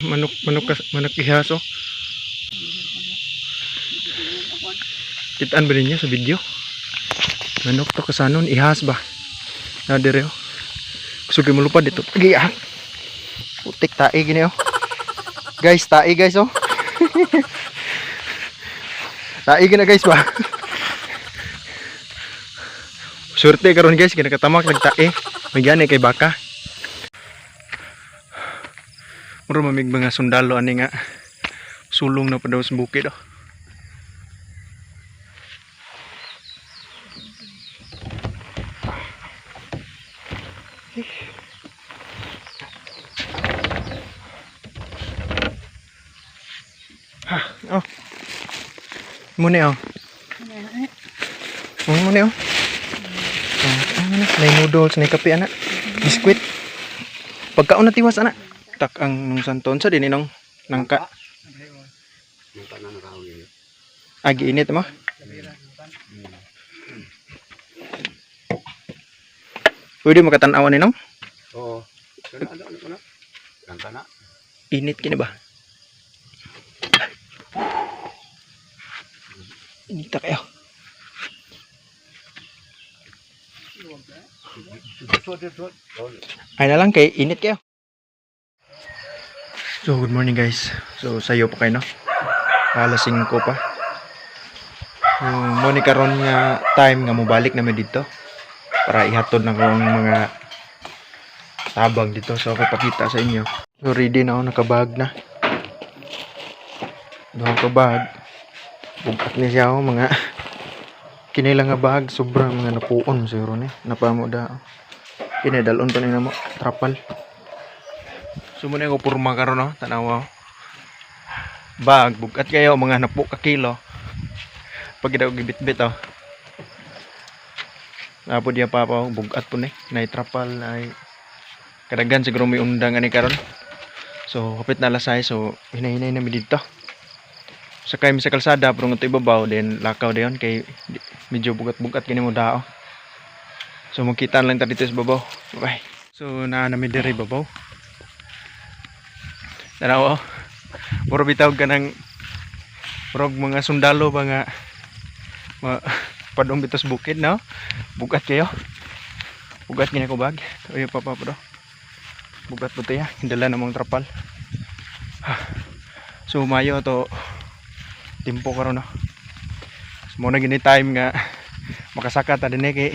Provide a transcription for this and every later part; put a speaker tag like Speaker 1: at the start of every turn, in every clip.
Speaker 1: Manok ihas oh. Kitaan ba ninyo sa video? Manok to kasanon ihas ba? Na dire oh. Kusugi mo lupad dito. Giya. Putik tae gini oh. Guys, tae guys oh. Tae gina guys ba? Surte karon guys, kinakatamak nagtae. May gani kay baka. Muro mamig mga sundalo ani nga sulong na pa daw sa bukid oh. Ha, oh. Muna oh. Muna oh. May noodles, may kape anak. Biskwit. Pagkaon na tiwas anak. Tak ang nung santon sa din inong nangka. Agi init mo. Pwede makatanawan ninong?
Speaker 2: Oo. Nangka na.
Speaker 1: Init kini ba? Init kayo. Ay na lang kay init kayo. So good morning guys. So sayo pa kayo no. Alas 5 pa. Mo ni karon nga time nga mobalik namin dito para ihatod na ko ang mga tabang dito. So ako pakita sa inyo. So ready na ako, nakabag na. Duha ka bag. Bugat ni siya ako mga kinilang nga bag, sobrang mga napuon siguro ni. Napamo da. Kinedalon pa ni namo trapal. So muna ko purma karon no, tanawa. Bag bugat kayo mga napo ka kilo. Pag daw gibit-bit oh. Napo dia pa bugat po ni, nay trapal nay kadagan siguro may undang ani karon. So kapit na lasay, so hinay-hinay na mi dito. Sakay mi sa kalsada pero nga ibabaw din lakaw dayon kay medyo bugat-bugat kini mo dao. So magkita lang ta dito sa babaw. Bye. So naa na mi diri babaw. Tanaw oh. Puro bitaw ka ng prog mga sundalo ba nga padong bitos bukid no. Bugat kayo. Bugat gini ko bag. Ayo papa bro. Bugat po ya, hindala namang trapal. So mayo to timpo karon no. So, mo na gini time nga makasaka ta dinhi kay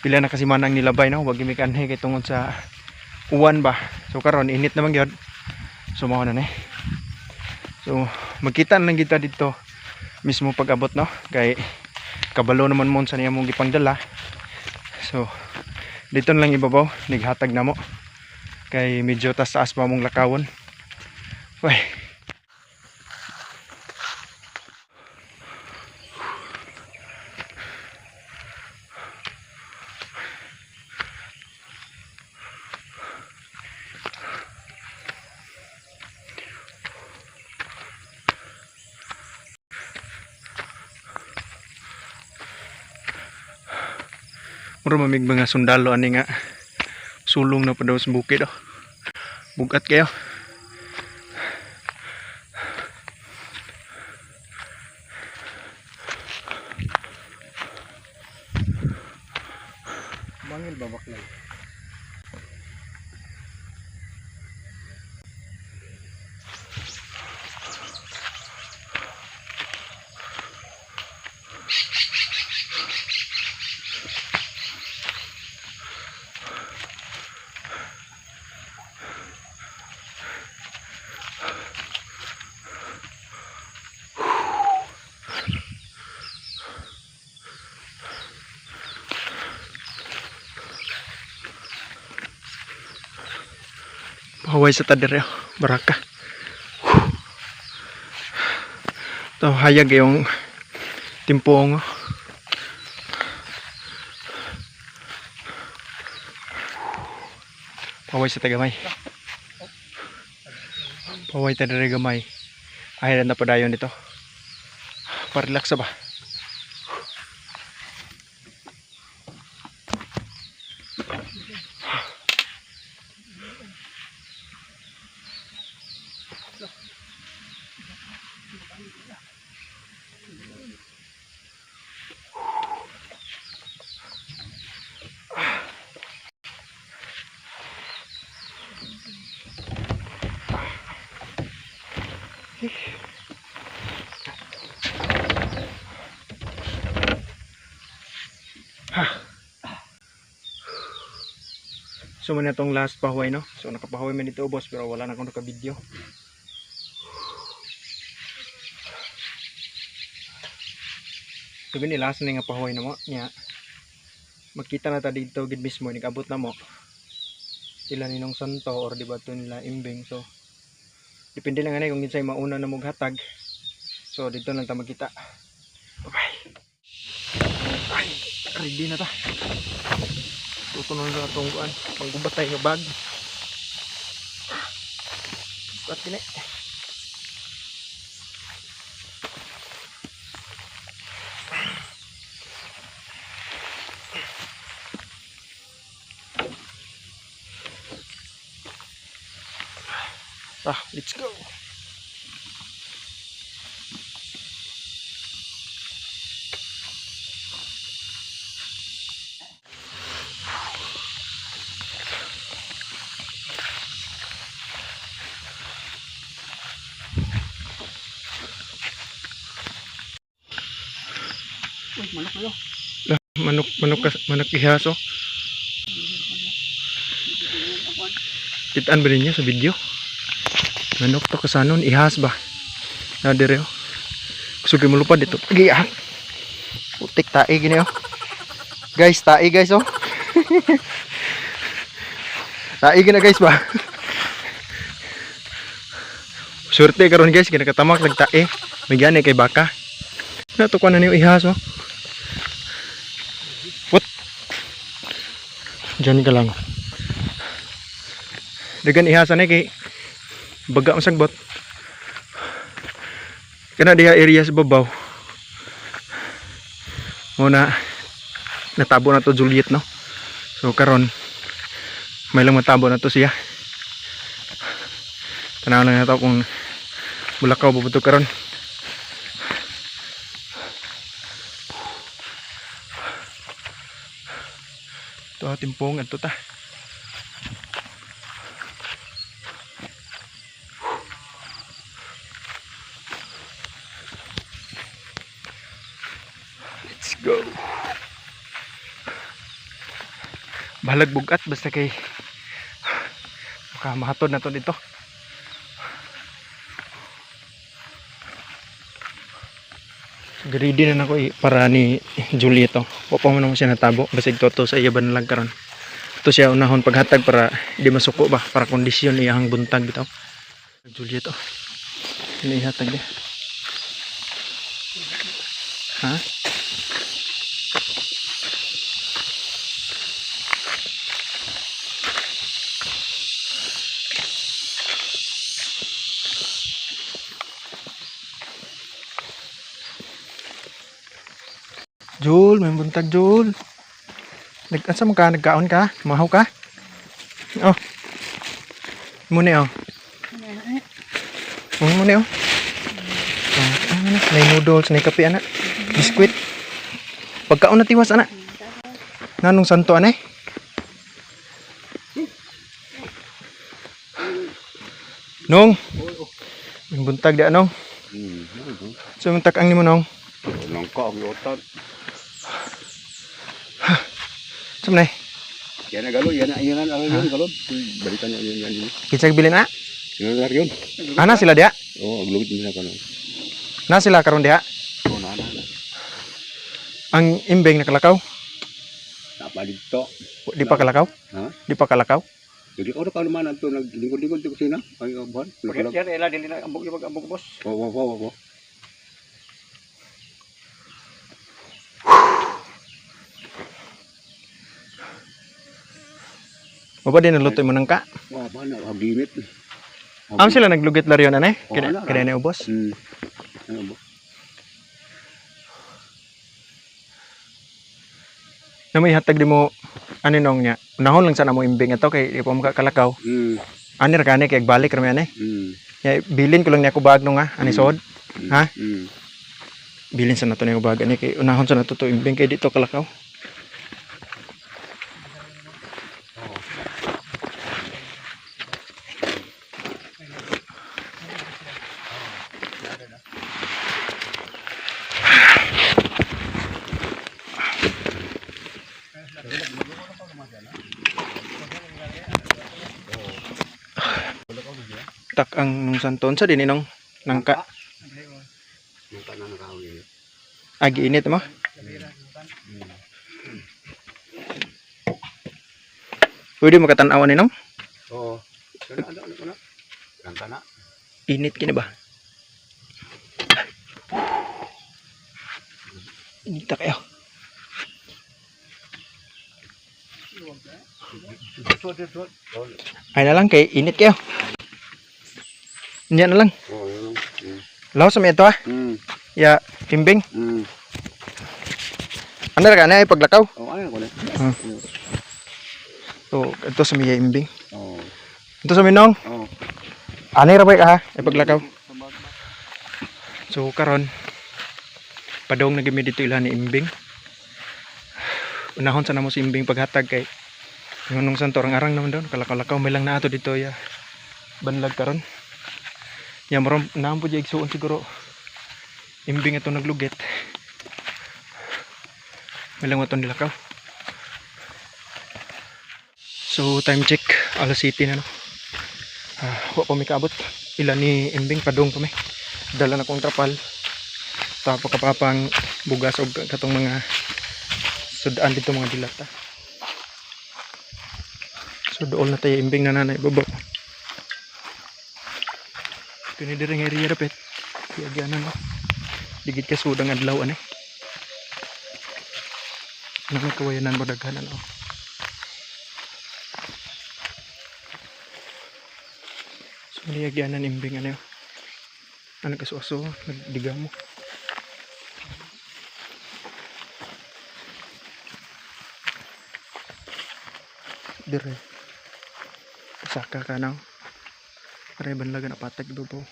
Speaker 1: pila na kasi manang nilabay no, wag mi kanhe kay tungod sa uwan ba. So karon init naman gyud. So mao na ni. So magkita lang kita dito mismo pag-abot no, kay kabalo naman mo sa niya mong gipangdala. So dito na lang ibabaw, nighatag na mo. Kay medyo taas pa mong lakawon. Bye. Muro mamig mga sundalo ani nga sulong na pa daw sa bukid oh. Bugat kayo. Mangil ba baklay? Haway sa tader baraka. To hayag yung timpong. Haway sa tagamay. Haway tader gamay. Ay na padayon dito. Pa-relax ba? So man itong last pahuay no. So nakapahuay man dito boss pero wala na akong naka-video. So gani last na nga pahuay na mo nya. Makita na ta dito gid mismo nigabot na mo. Sila ninong santo or di ba to nila imbing. So depende lang ani kung ginsay mauna na mong hatag. So dito lang ta magkita. Bye. Ay, ready na ta. Tutunon sa atong kuan, panggubatay nga bag. Bukat kini. Let's go.
Speaker 2: Uy, manok kayo.
Speaker 1: Manok ihaso. Kitaan ba ninyo sa video? Manok to kasanon ihas ba? Na dire oh. Gusto mo lupad dito. Giyak. Putik tae gini oh. Guys, tae guys oh. Tae gina guys ba? Surte karon guys kina katamak lag tae. Bigyan kay baka. Natukuan na niyo ihas oh. What? Diyan ka lang. Dagan ihasan kay baga masagbot. Kana diha area sa babaw. Muna natabo na to Juliet no. So karon may lang matabo na to siya. Tanaw lang nato kung bulakaw bubuto karon. To timpong adto ta. Let's go. Balag bugat basta kay mahatod na to dito. Greedy na nako para ni Julieto. Wa pa man mo siya natabo basig toto sa iya lang karon. Ito siya unahon paghatag para di masuko ba para kondisyon iyang buntag bitaw. Julieto. Ini ihatag dia. Ha? Jul, may buntag Jul. Asa mo ka? Nagkaon ka? Mahaw ka? Oh. Muna oh. Muna oh. May noodles, may kape anak. Biskuit. Pagkaon na tiwas anak. Nanong santo anay? Nong. May buntag di anong. So muntak ang nimo nong.
Speaker 2: Langka ang yotan.
Speaker 1: Sumnay.
Speaker 2: Yan na galon, yan na galon. Balikan niyo yan.
Speaker 1: Kitsag bilin na?
Speaker 2: Yan na yun.
Speaker 1: Ana sila dia?
Speaker 2: Oo, aglugit nila kanon.
Speaker 1: Na sila karon dia?
Speaker 2: Oo, na.
Speaker 1: Ang imbeng nakalakaw?
Speaker 2: Napa dito.
Speaker 1: Di pa kalakaw?
Speaker 2: Ha?
Speaker 1: Di pa kalakaw?
Speaker 2: Jadi orang kalau mana tu nak lingkod-lingkod tu sini, ay kabuhan.
Speaker 1: Yan ela dili na ambog boss.
Speaker 2: Oo.
Speaker 1: O ba din naluto mo nang ka?
Speaker 2: Wah, mana aginit.
Speaker 1: Ang sila naglugit laryon anay?
Speaker 2: Oo,
Speaker 1: Kina ni ubos?
Speaker 2: Ano ba?
Speaker 1: Na may hatag di mo ano nong niya. Unahon lang sana mo imbing ito kay di pa mo kalakaw. Ani ra kani kay balik ra ani. Ya bilin ko lang niya ko bag no nga ani sod. Ha? Bilin sa nato niya ko bag ani kay unahon sa nato to imbing kay dito kalakaw. itak ang nung santon sa din inong nangka.
Speaker 2: Yung ka na nakawi.
Speaker 1: Agi init mo. Pwede makatanawan ninong?
Speaker 2: Oo. Ano? Ang ka na.
Speaker 1: Init kini ba? Init ta kayo. Ay na lang kay init kayo. Niya na lang.
Speaker 2: Oo, yun.
Speaker 1: Laos sa ito ah. Ya, timbing. Ano ra ka na paglakaw?
Speaker 2: Oo, ano ko na.
Speaker 1: So, ito sa miya imbing.
Speaker 2: Oo.
Speaker 1: Ito sa minong.
Speaker 2: Oo.
Speaker 1: Ani ra ba ka ha? Ay paglakaw. So karon padong nagimi dito ilan ni imbing. Unahon sa namo si imbing paghatag kay ngunong santo arang naman daw kalakaw may lang na ato dito ya. Banlag karon. Ya marom naampo jay igsuon siguro. Imbing ato naglugit. May lang waton nilakaw. So time check alas 7 na no. Wa pa mi kaabot. Ilan ni imbing padong kami. Dala na kong trapal. Tapos kapapang bugas o katong mga sudaan dito mga dilata. So dool na tayo imbing na nanay babaw. Pinidiri nga area dapit. Kiyagyanan no. Digit ka sudang adlaw ani. Nang kawayanan mo daghanan no. So niyagyanan imbing ano. Ano kasuaso nagdiga mo. Dire saka ka nang pare banlaga na patag ibabaw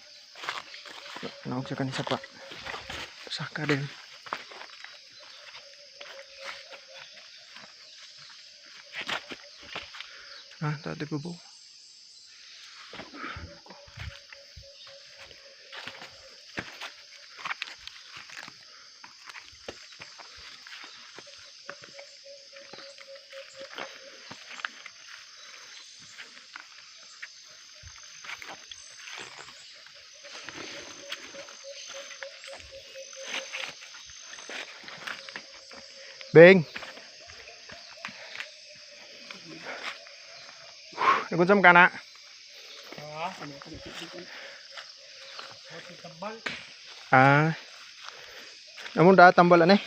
Speaker 1: naog sa kanisa pa saka din tadi ibabaw Beng. Nagunsam ka na? Namun da tambal ane.